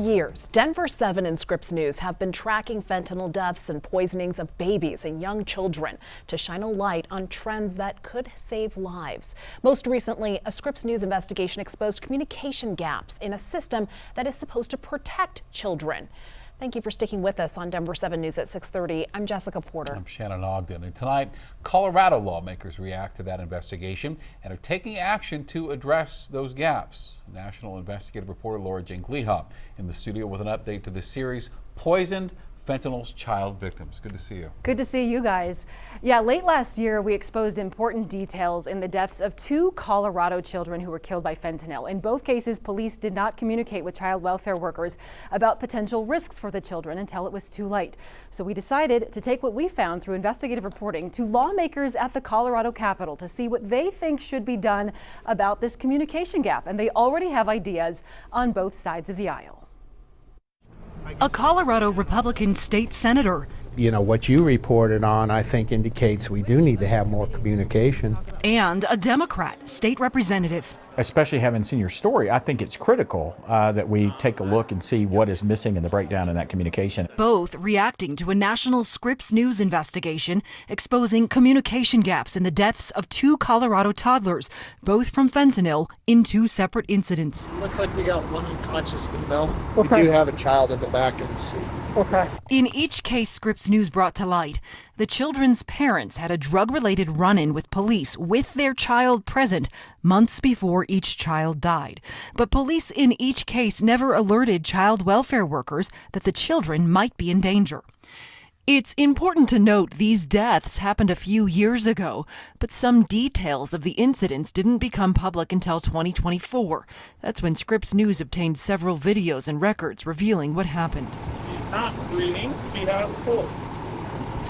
years, Denver 7 and Scripps News have been tracking fentanyl deaths and poisonings of babies and young children to shine a light on trends that could save lives. Most recently, a Scripps News investigation exposed communication gaps in a system that is supposed to protect children. Thank you for sticking with us on Denver 7 News at 6:30. I'm Jessica Porter. I'm Shannon Ogden. And tonight, Colorado lawmakers react to that investigation and are taking action to address those gaps. National investigative reporter Laura Jane Gleha in the studio with an update to the series Poisoned: Fentanyl's Child Victims. Good to see you. Good to see you guys. Yeah, late last year, we exposed important details in the deaths of 2 Colorado children who were killed by fentanyl. In both cases, police did not communicate with child welfare workers about potential risks for the children until it was too late. So we decided to take what we found through investigative reporting to lawmakers at the Colorado Capitol to see what they think should be done about this communication gap. And they already have ideas on both sides of the aisle. A Colorado Republican state senator. You know, what you reported on, I think, indicates we do need to have more communication. And a Democrat state representative. Especially having seen your story, I think it's critical that we take a look and see what is missing in the breakdown in that communication. Both reacting to a national Scripps News investigation exposing communication gaps in the deaths of 2 Colorado toddlers, both from fentanyl, in 2 separate incidents. Looks like we got one unconscious female. Okay. We do have a child in the back of the seat. Okay. In each case Scripps News brought to light, the children's parents had a drug-related run-in with police with their child present months before each child died. But police in each case never alerted child welfare workers that the children might be in danger. It's important to note these deaths happened a few years ago, but some details of the incidents didn't become public until 2024. That's when Scripps News obtained several videos and records revealing what happened. She's not breathing. She has a pulse.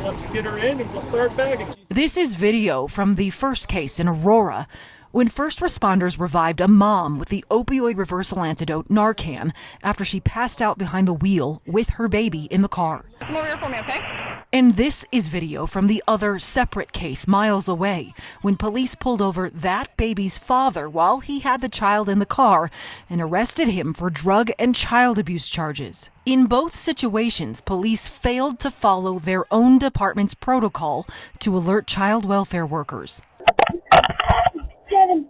Let's get her in and we'll start bagging. This is video from the first case in Aurora, when first responders revived a mom with the opioid reversal antidote Narcan after she passed out behind the wheel with her baby in the car. Come over here for me, okay? And this is video from the other separate case miles away, when police pulled over that baby's father while he had the child in the car and arrested him for drug and child abuse charges. In both situations, police failed to follow their own department's protocol to alert child welfare workers.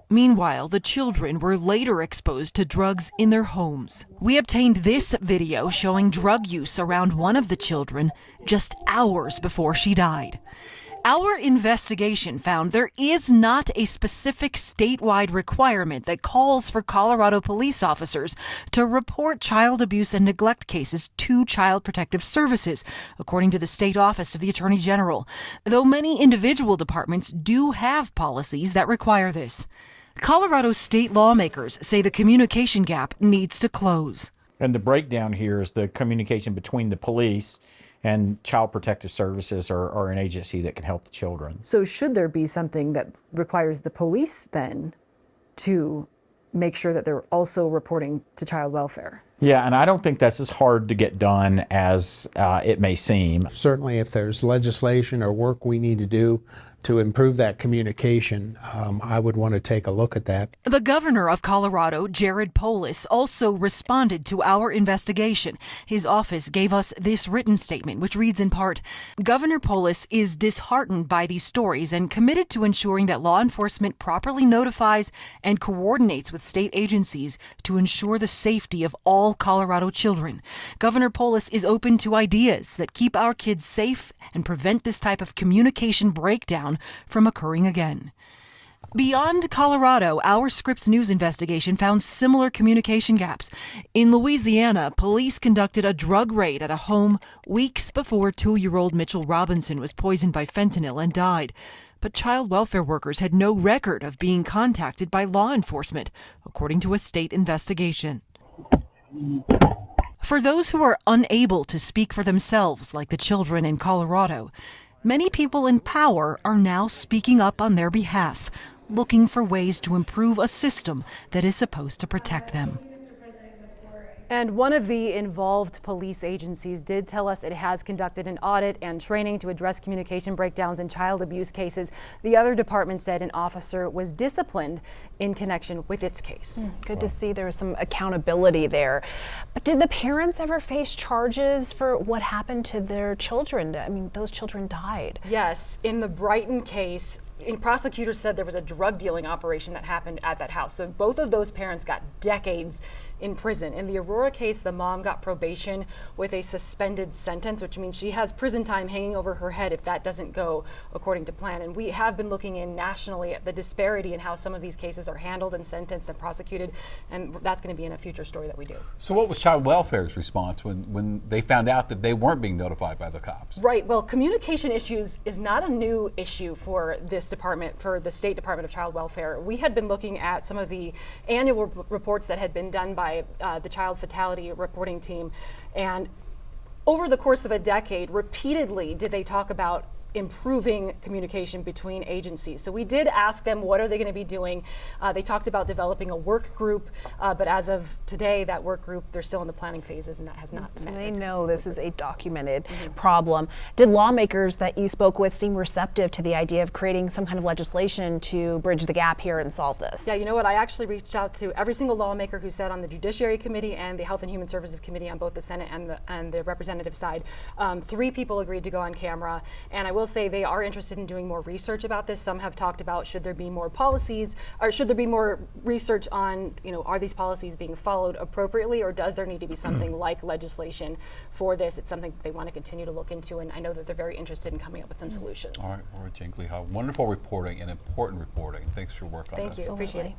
Meanwhile, the children were later exposed to drugs in their homes. We obtained this video showing drug use around one of the children just hours before she died. Our investigation found there is not a specific statewide requirement that calls for Colorado police officers to report child abuse and neglect cases to Child Protective Services, according to the State Office of the Attorney General, though many individual departments do have policies that require this. Colorado state lawmakers say the communication gap needs to close. And the breakdown here is the communication between the police and Child Protective Services are an agency that can help the children. So should there be something that requires the police then to make sure that they're also reporting to child welfare? Yeah, and I don't think that's as hard to get done as it may seem. Certainly, if there's legislation or work we need to do to improve that communication, I would want to take a look at that. The governor of Colorado, Polis, also responded to our investigation. His office gave us this written statement, which reads in part, Governor Polis is disheartened by these stories and committed to ensuring that law enforcement properly notifies and coordinates with state agencies to ensure the safety of all Colorado children. Governor Polis is open to ideas that keep our kids safe and prevent this type of communication breakdown from occurring again. Beyond Colorado, our Scripps News investigation found similar communication gaps. In Louisiana, police conducted a drug raid at a home weeks before 2-year-old Mitchell Robinson was poisoned by fentanyl and died. But child welfare workers had no record of being contacted by law enforcement, according to a state investigation. For those who are unable to speak for themselves, like the children in Colorado, many people in power are now speaking up on their behalf, looking for ways to improve a system that is supposed to protect them. And one of the involved police agencies did tell us it has conducted an audit and training to address communication breakdowns in child abuse cases. The other department said an officer was disciplined in connection with its case. Good to see there was some accountability there. But did the parents ever face charges for what happened to their children? I mean, those children died. Yes, in the Brighton case, prosecutors said there was a drug dealing operation that happened at that house. So both of those parents got decades in prison. In the Aurora case, the mom got probation with a suspended sentence, which means she has prison time hanging over her head if that doesn't go according to plan. And we have been looking in nationally at the disparity in how some of these cases are handled and sentenced and prosecuted, and that's going to be in a future story that we do. So what was child welfare's response when they found out that they weren't being notified by the cops? Right, well, communication issues is not a new issue for this department, for the State Department of Child Welfare. We had been looking at some of the annual reports that had been done by the Child Fatality Reporting Team, and over the course of a decade, repeatedly did they talk about improving communication between agencies. So we did ask them, what are they going to be doing? They talked about developing a work group, but as of today, that work group, they're still in the planning phases, and that has not So met. they know this is a documented problem. Did lawmakers that you spoke with seem receptive to the idea of creating some kind of legislation to bridge the gap here and solve this? Yeah, you know what? I actually reached out to every single lawmaker who sat on the Judiciary Committee and the Health and Human Services Committee on both the Senate and the representative side. 3 people agreed to go on camera, and I will say they are interested in doing more research about this. Some have talked about should there be more policies, or should there be more research on, are these policies being followed appropriately, or does there need to be something like legislation for this? It's something that they want to continue to look into, and I know that they're very interested in coming up with some solutions. All right, Laura Jingley, wonderful reporting and important reporting. Thanks for your work on this. Thank you, appreciate it.